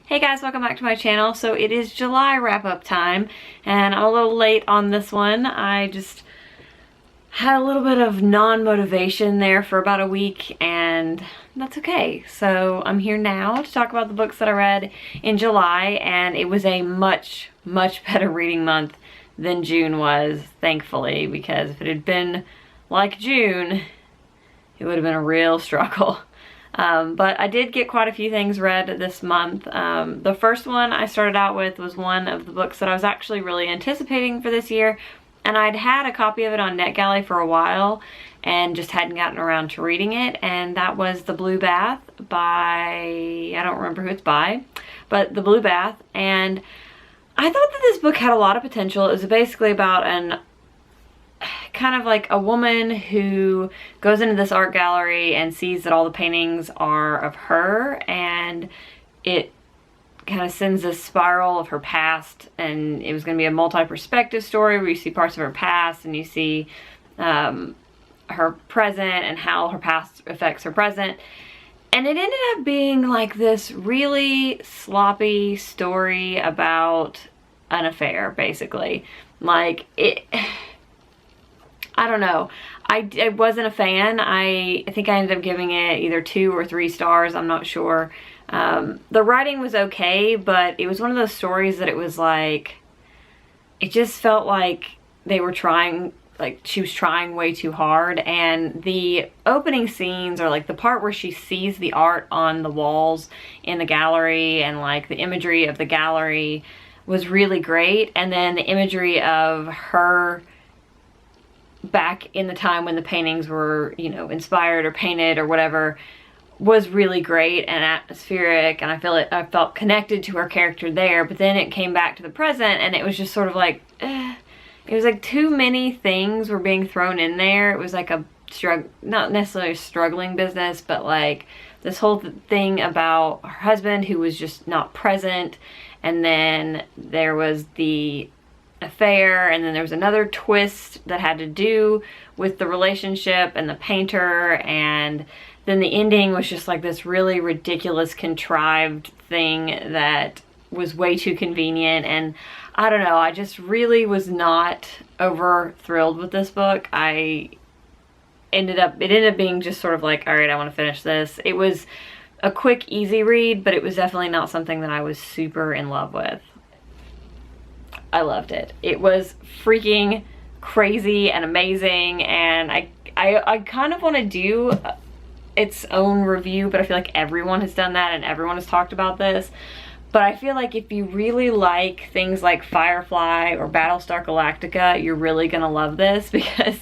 Hey guys, welcome back to my channel. So it is July wrap-up time, and I'm a little late on this one. I just had a little bit of non-motivation there for about a week, and that's okay. So I'm here now to talk about the books that I read in July, and it was a much better reading month than June was, thankfully, because if it had been like June, it would have been a real struggle. But I did get quite a few things read this month. The first one I started out with was one of the books that I was actually really anticipating for this year, and I'd had a copy of it on NetGalley for a while and just hadn't gotten around to reading it, and that was The Blue Bath by, I don't remember who it's by, but The Blue Bath. And I thought that this book had a lot of potential. It was basically about kind of like a woman who goes into this art gallery and sees that all the paintings are of her, and it kind of sends this spiral of her past, and it was going to be a multi-perspective story where you see parts of her past and you see her present and how her past affects her present. And it ended up being like this really sloppy story about an affair, basically. Like, I don't know. I wasn't a fan. I think I ended up giving it either 2 or 3 stars. I'm not sure. The writing was okay, but it was one of those stories that it was like, it just felt like they were trying, like she was trying way too hard. And the opening scenes, or like the part where she sees the art on the walls in the gallery and like the imagery of the gallery, was really great. And then the imagery of her back in the time when the paintings were, you know, inspired or painted or whatever, was really great and atmospheric, and I felt connected to her character there. But then it came back to the present, and it was just sort of like, it was like too many things were being thrown in there. It was like a not necessarily a struggling business, but like this whole thing about her husband who was just not present, and then there was the affair, and then there was another twist that had to do with the relationship and the painter, and then the ending was just like this really ridiculous contrived thing that was way too convenient. And I don't know, I just really was not over thrilled with this book. It ended up being just sort of like, all right, I want to finish this. It was a quick, easy read, but it was definitely not something that I was super in love with. I loved it. It was freaking crazy and amazing, and I kind of want to do its own review, but I feel like everyone has done that and everyone has talked about this. But I feel like if you really like things like Firefly or Battlestar Galactica, you're really gonna love this, because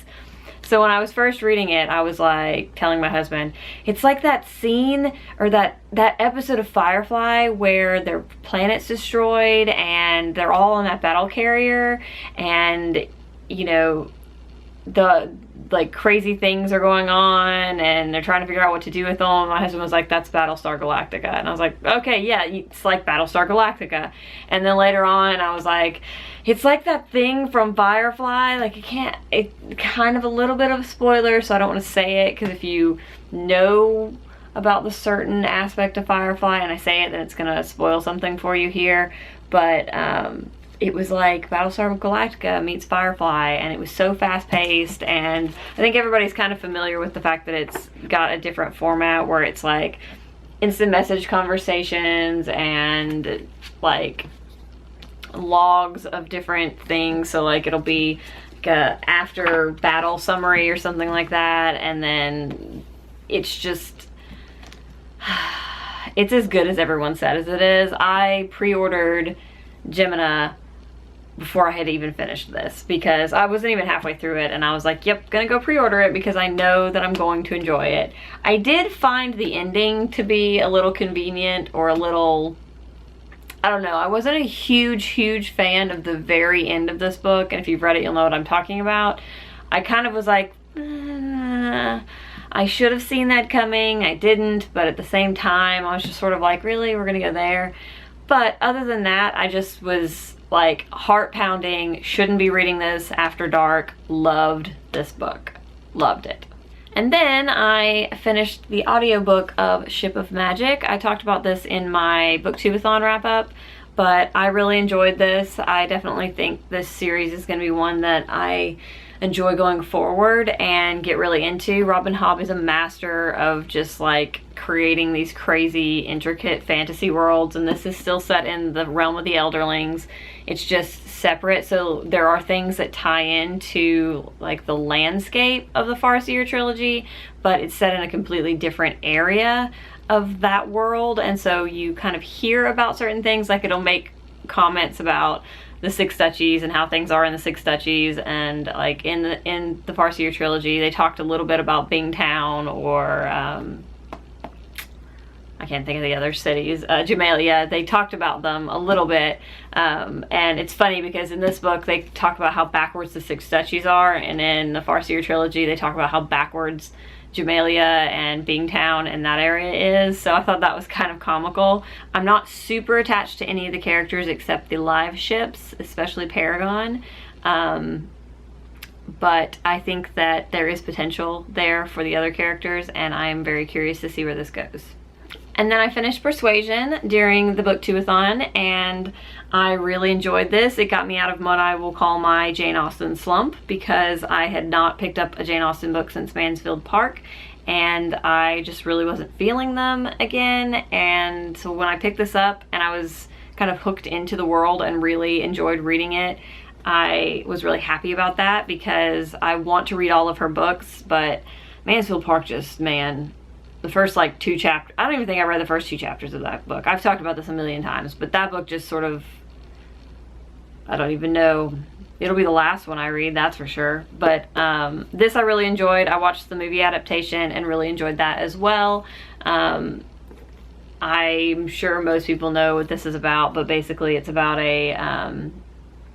so when I was first reading it, I was like telling my husband, it's like that scene or that episode of Firefly where their planet's destroyed and they're all on that battle carrier, and you know, the like crazy things are going on and they're trying to figure out what to do with them. My husband was like, that's Battlestar Galactica. And I was like, okay, yeah, it's like Battlestar Galactica. And then later on I was like, it's like that thing from Firefly. Like, it's kind of a little bit of a spoiler, so I don't want to say it, because if you know about the certain aspect of Firefly and I say it, then it's gonna spoil something for you here. But it was like Battlestar Galactica meets Firefly, and it was so fast-paced, and I think everybody's kind of familiar with the fact that it's got a different format where it's like instant message conversations and like logs of different things. So like it'll be like a after battle summary or something like that, and then it's just it's as good as everyone says it is. I pre-ordered Gemina before I had even finished this, because I wasn't even halfway through it and I was like, yep, gonna go pre-order it because I know that I'm going to enjoy it. I did find the ending to be a little convenient, or a little, I don't know, I wasn't a huge fan of the very end of this book, and if you've read it you'll know what I'm talking about. I kind of was like, I should have seen that coming. I didn't, but at the same time I was just sort of like, really, we're gonna go there? But other than that, I just was like heart pounding, shouldn't be reading this after dark, loved this book, loved it. And then I finished the audiobook of Ship of Magic. I talked about this in my Booktubeathon wrap-up, but I really enjoyed this. I definitely think this series is going to be one that I enjoy going forward and get really into. Robin Hobb is a master of just like creating these crazy, intricate fantasy worlds, and this is still set in the realm of the Elderlings. It's just separate, so there are things that tie into like the landscape of the Farseer trilogy, but it's set in a completely different area of that world, and so you kind of hear about certain things, like it'll make comments about the Six Duchies and how things are in the Six Duchies, and like in the Farseer trilogy they talked a little bit about Bingtown, or I can't think of the other cities, Jamalia. They talked about them a little bit, and it's funny because in this book they talk about how backwards the Six Duchies are, and in the Farseer trilogy they talk about how backwards Jamalia and Bingtown and that area is. So I thought that was kind of comical. I'm not super attached to any of the characters except the live ships, especially Paragon, but I think that there is potential there for the other characters, and I am very curious to see where this goes. And then I finished Persuasion during the Booktubeathon, and I really enjoyed this. It got me out of what I will call my Jane Austen slump, because I had not picked up a Jane Austen book since Mansfield Park, and I just really wasn't feeling them again. And so when I picked this up and I was kind of hooked into the world and really enjoyed reading it, I was really happy about that, because I want to read all of her books, but Mansfield Park just, man, the first like 2 chapters, I don't even think I read the first 2 chapters of that book. I've talked about this a million times, but that book just sort of, I don't even know. It'll be the last one I read, that's for sure. But this I really enjoyed. I watched the movie adaptation and really enjoyed that as well. I'm sure most people know what this is about, but basically it's about a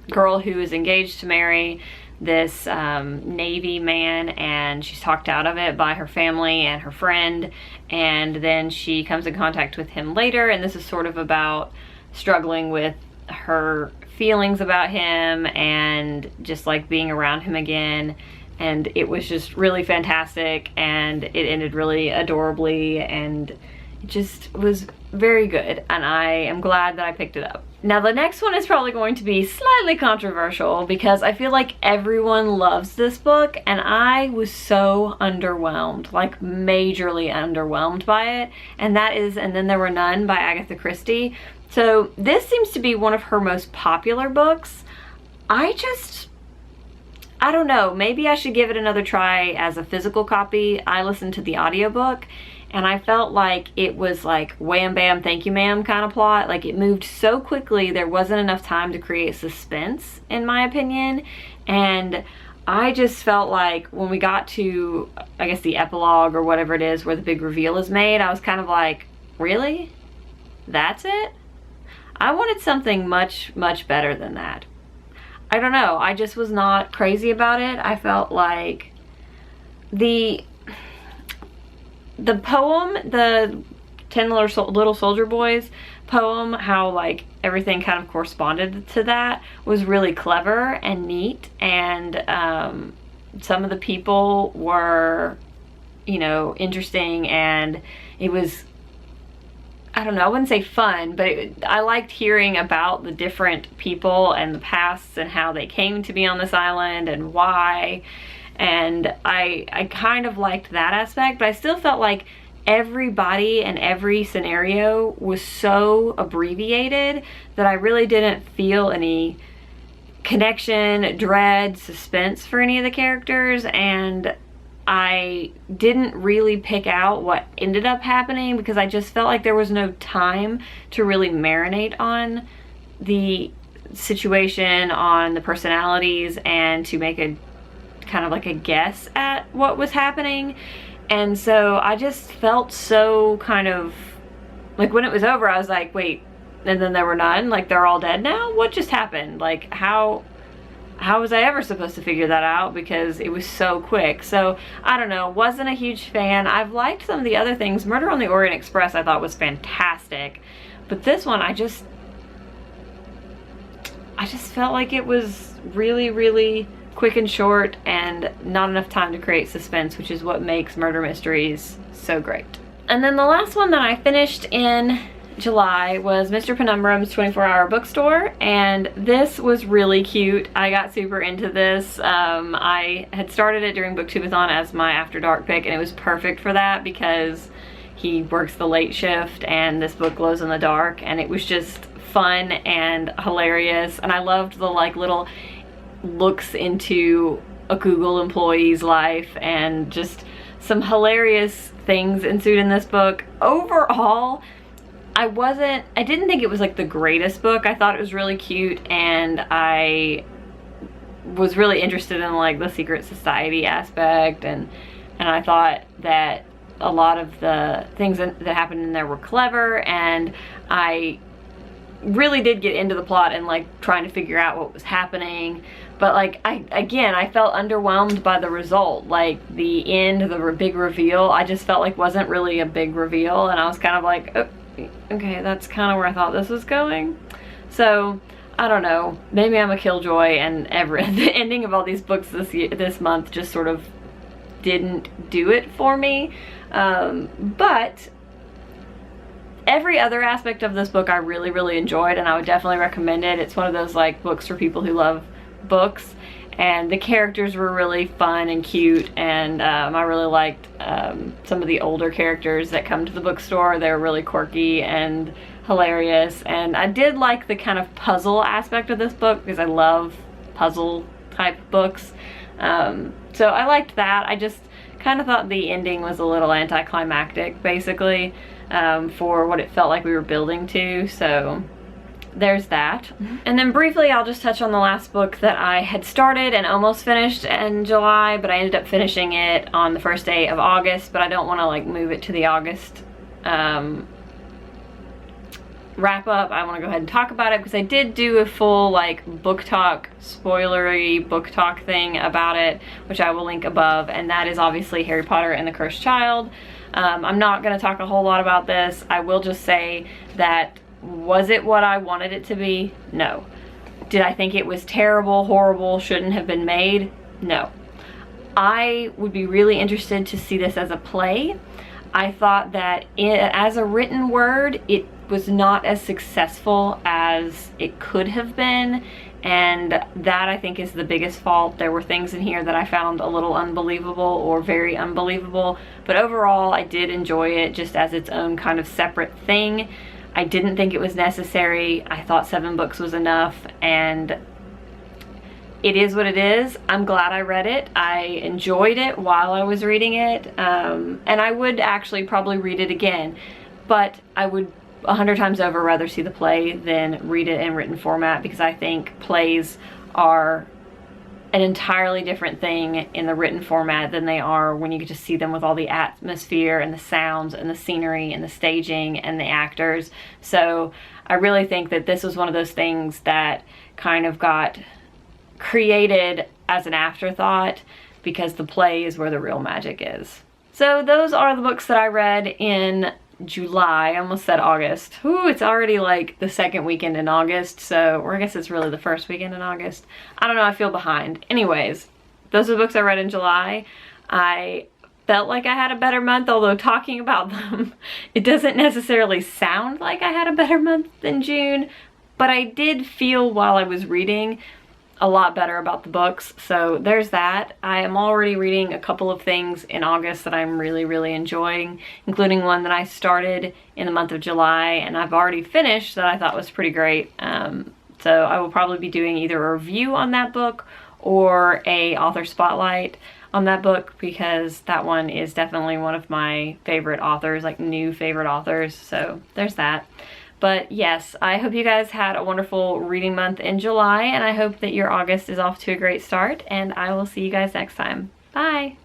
girl who is engaged to marry this Navy man, and she's talked out of it by her family and her friend, and then she comes in contact with him later, and this is sort of about struggling with her feelings about him and just like being around him again. And it was just really fantastic, and it ended really adorably, and it just was very good, and I am glad that I picked it up. Now the next one is probably going to be slightly controversial, because I feel like everyone loves this book and I was so underwhelmed, like majorly underwhelmed by it, and that is And Then There Were None by Agatha Christie. So this seems to be one of her most popular books. I don't know, maybe I should give it another try as a physical copy. I listened to the audiobook, and I felt like it was like wham bam thank you ma'am kind of plot. Like it moved so quickly, there wasn't enough time to create suspense, in my opinion. And I just felt like when we got to, I guess, the epilogue or whatever it is where the big reveal is made, I was kind of like, really? That's it? I wanted something much, much better than that. I don't know, I just was not crazy about it. I felt like the poem, the 10 Little Soldier Boys poem, how like everything kind of corresponded to that, was really clever and neat, and some of the people were, you know, interesting, and it was, I don't know, I wouldn't say fun, but I liked hearing about the different people and the pasts and how they came to be on this island and why. And I kind of liked that aspect, but I still felt like everybody and every scenario was so abbreviated that I really didn't feel any connection, dread, suspense for any of the characters, and I didn't really pick out what ended up happening because I just felt like there was no time to really marinate on the situation, on the personalities, and to make a kind of like a guess at what was happening. And so I just felt so kind of like, when it was over I was like, wait, and then there were none? Like they're all dead now? What just happened? Like how was I ever supposed to figure that out? Because it was so quick. So I don't know, wasn't a huge fan. I've liked some of the other things. Murder on the Orient Express I thought was fantastic, but this one I just felt like it was really, really quick and short and not enough time to create suspense, which is what makes murder mysteries so great. And then the last one that I finished in July was Mr. Penumbrum's 24-Hour Bookstore, and this was really cute. I got super into this. I had started it during Booktubeathon as my After Dark pick, and it was perfect for that because he works the late shift and this book glows in the dark, and it was just fun and hilarious. And I loved the like little looks into a Google employee's life, and just some hilarious things ensued in this book. Overall, I didn't think it was like the greatest book. I thought it was really cute, and I was really interested in like the secret society aspect, and I thought that a lot of the things that happened in there were clever, and I really did get into the plot and like trying to figure out what was happening. But like I felt underwhelmed by the result. Like the end, the big reveal, I just felt like wasn't really a big reveal, and I was kind of like, oh, okay, that's kind of where I thought this was going. So I don't know, maybe I'm a killjoy, and the ending of all these books this month just sort of didn't do it for me. But every other aspect of this book I really, really enjoyed, and I would definitely recommend it. It's one of those like books for people who love books, and the characters were really fun and cute, and I really liked some of the older characters that come to the bookstore. They're really quirky and hilarious, and I did like the kind of puzzle aspect of this book because I love puzzle type books. So I liked that. I just kind of thought the ending was a little anticlimactic, basically, for what it felt like we were building to. So there's that. And then briefly I'll just touch on the last book that I had started and almost finished in July, but I ended up finishing it on the first day of August. But I don't want to like move it to the August wrap up. I want to go ahead and talk about it because I did do a full like book talk, spoilery book talk thing about it, which I will link above, and that is obviously Harry Potter and the Cursed Child. I'm not going to talk a whole lot about this. I will just say that, was it what I wanted it to be? No. Did I think it was terrible, horrible, shouldn't have been made? No. I would be really interested to see this as a play. I thought that as a written word, it was not as successful as it could have been, and that I think is the biggest fault. There were things in here that I found a little unbelievable or very unbelievable, but overall I did enjoy it just as its own kind of separate thing. I didn't think it was necessary. I thought 7 books was enough, and it is what it is. I'm glad I read it. I enjoyed it while I was reading it, and I would actually probably read it again, but I would 100 times over rather see the play than read it in written format, because I think plays are an entirely different thing in the written format than they are when you get to see them with all the atmosphere and the sounds and the scenery and the staging and the actors. So I really think that this was one of those things that kind of got created as an afterthought, because the play is where the real magic is. So those are the books that I read in July. I almost said August. Ooh, it's already like the second weekend in August, so, or I guess it's really the first weekend in August. I don't know, I feel behind. Anyways, those are the books I read in July. I felt like I had a better month, although talking about them, it doesn't necessarily sound like I had a better month than June, but I did feel while I was reading a lot better about the books. So there's that. I am already reading a couple of things in August that I'm really, really enjoying, including one that I started in the month of July and I've already finished that I thought was pretty great. So I will probably be doing either a review on that book or a author spotlight on that book, because that one is definitely one of my favorite authors, like new favorite authors. So there's that. But yes, I hope you guys had a wonderful reading month in July, and I hope that your August is off to a great start, and I will see you guys next time. Bye!